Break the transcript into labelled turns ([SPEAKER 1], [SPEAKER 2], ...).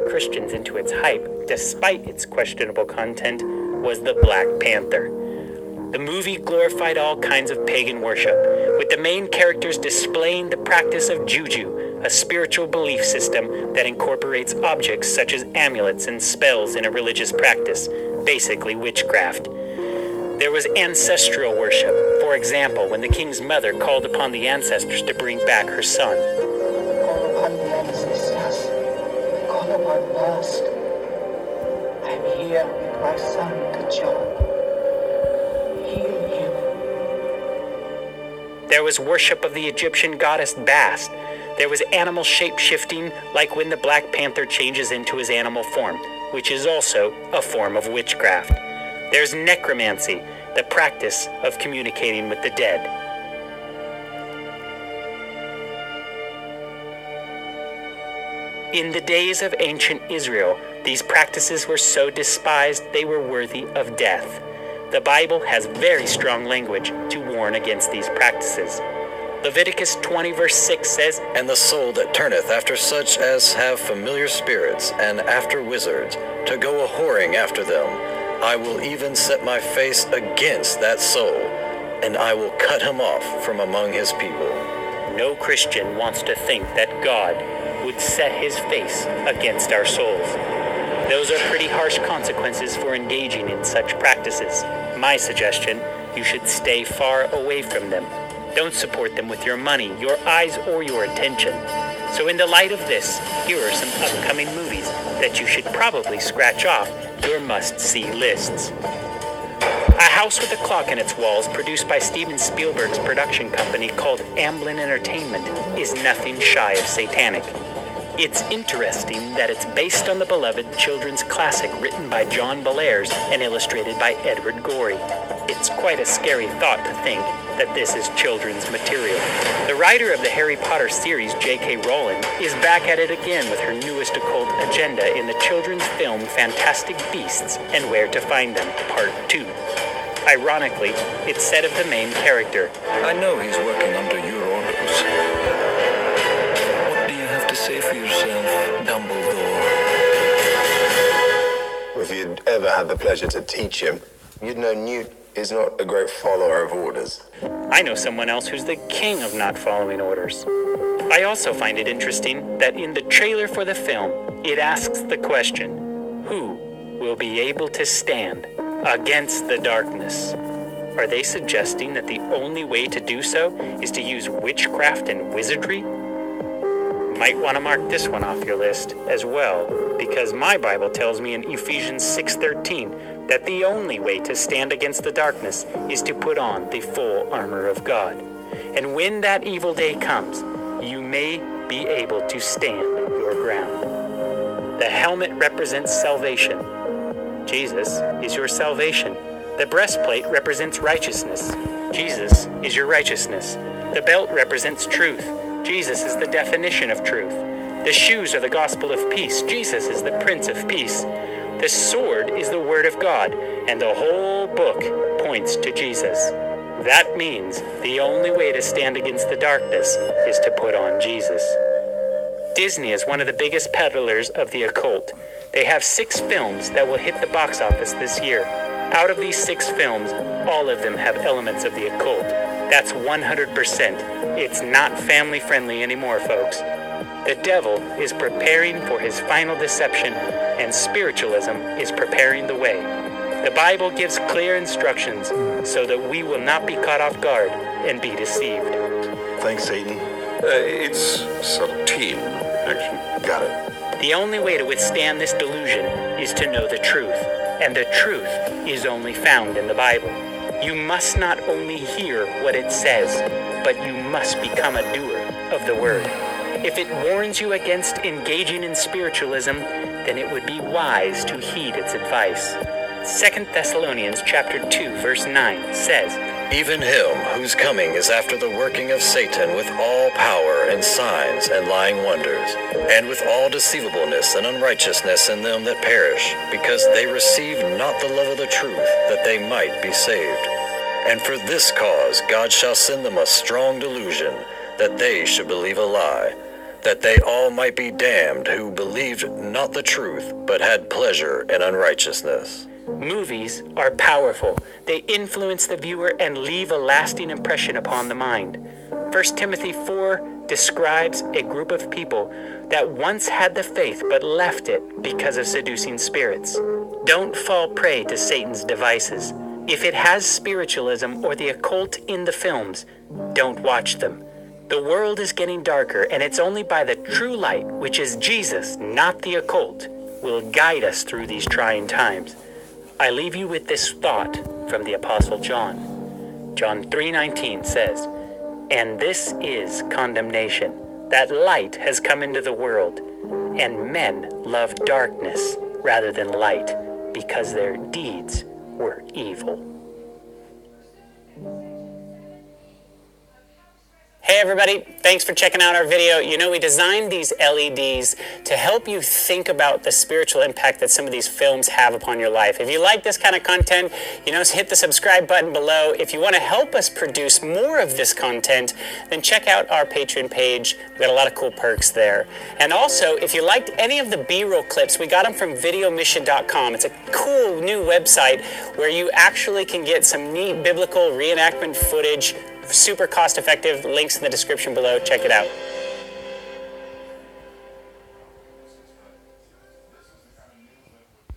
[SPEAKER 1] Christians into its hype, despite its questionable content, was The Black Panther. The movie glorified all kinds of pagan worship, with the main characters displaying the practice of juju, a spiritual belief system that incorporates objects such as amulets and spells in a religious practice, basically witchcraft. There was ancestral worship, for example, when the king's mother called upon the ancestors to bring back her son.
[SPEAKER 2] Call upon the ancestors. Call upon past. I'm here with my son, T'Challa. Heal him.
[SPEAKER 1] There was worship of the Egyptian goddess Bast. There was animal shape-shifting, like when the Black Panther changes into his animal form, which is also a form of witchcraft. There's necromancy, the practice of communicating with the dead. In the days of ancient Israel, these practices were so despised they were worthy of death. The Bible has very strong language to warn against these practices. Leviticus 20 verse 6 says,
[SPEAKER 3] "And the soul that turneth after such as have familiar spirits, and after wizards, to go a-whoring after them, I will even set my face against that soul, and I will cut him off from among his people."
[SPEAKER 1] No Christian wants to think that God would set his face against our souls. Those are pretty harsh consequences for engaging in such practices. My suggestion, you should stay far away from them. Don't support them with your money, your eyes, or your attention. So in the light of this, here are some upcoming movies that you should probably scratch off your must-see lists. A House with a Clock in Its Walls, produced by Steven Spielberg's production company called Amblin Entertainment, is nothing shy of satanic. It's interesting that it's based on the beloved children's classic written by John Bellairs and illustrated by Edward Gorey. It's quite a scary thought to think that this is children's material. The writer of the Harry Potter series, J.K. Rowling, is back at it again with her newest occult agenda in the children's film Fantastic Beasts and Where to Find Them, Part 2. Ironically, it's said of the main character,
[SPEAKER 4] "I know he's working under your orders. What do you have to say for yourself, Dumbledore?"
[SPEAKER 5] If you'd ever had the pleasure to teach him, you'd know Newt is not a great follower of orders.
[SPEAKER 1] I know someone else who's the king of not following orders. I also find it interesting that in the trailer for the film, it asks the question, who will be able to stand against the darkness? Are they suggesting that the only way to do so is to use witchcraft and wizardry? Might want to mark this one off your list as well, because my Bible tells me in Ephesians 6:13 that the only way to stand against the darkness is to put on the full armor of God. And when that evil day comes, you may be able to stand your ground. The helmet represents salvation. Jesus is your salvation. The breastplate represents righteousness. Jesus is your righteousness. The belt represents truth. Jesus is the definition of truth. The shoes are the gospel of peace. Jesus is the Prince of Peace. The sword is the word of God, and the whole book points to Jesus. That means the only way to stand against the darkness is to put on Jesus. Disney is one of the biggest peddlers of the occult. They have 6 films that will hit the box office this year. Out of these 6 films, all of them have elements of the occult. That's 100%. It's not family friendly anymore, folks. The devil is preparing for his final deception, and spiritualism is preparing the way. The Bible gives clear instructions so that we will not be caught off guard and be deceived.
[SPEAKER 5] Thanks, Satan.
[SPEAKER 6] It's 17, actually.
[SPEAKER 5] Got it.
[SPEAKER 1] The only way to withstand this delusion is to know the truth, and the truth is only found in the Bible. You must not only hear what it says, but you must become a doer of the word. If it warns you against engaging in spiritualism, then it would be wise to heed its advice. 2 Thessalonians chapter 2, verse 9 says,
[SPEAKER 3] "Even him whose coming is after the working of Satan with all power and signs and lying wonders, and with all deceivableness and unrighteousness in them that perish, because they received not the love of the truth, that they might be saved. And for this cause God shall send them a strong delusion, that they should believe a lie, that they all might be damned who believed not the truth, but had pleasure in unrighteousness.
[SPEAKER 1] Movies are powerful. They influence the viewer and leave a lasting impression upon the mind. 1 Timothy 4 describes a group of people that once had the faith but left it because of seducing spirits. Don't fall prey to Satan's devices. If it has spiritualism or the occult in the films, don't watch them. The world is getting darker, and it's only by the true light, which is Jesus, not the occult, will guide us through these trying times. I leave you with this thought from the Apostle John. John 3:19 says, "And this is condemnation, that light has come into the world, and men loved darkness rather than light, because their deeds were evil." Hey everybody, thanks for checking out our video. You know, we designed these LEDs to help you think about the spiritual impact that some of these films have upon your life. If you like this kind of content, hit the subscribe button below. If you want to help us produce more of this content, then check out our Patreon page. We've got a lot of cool perks there. And also, if you liked any of the B-roll clips, we got them from videomission.com. It's a cool new website where you actually can get some neat biblical reenactment footage, super cost-effective. Links in the description below. Check it out.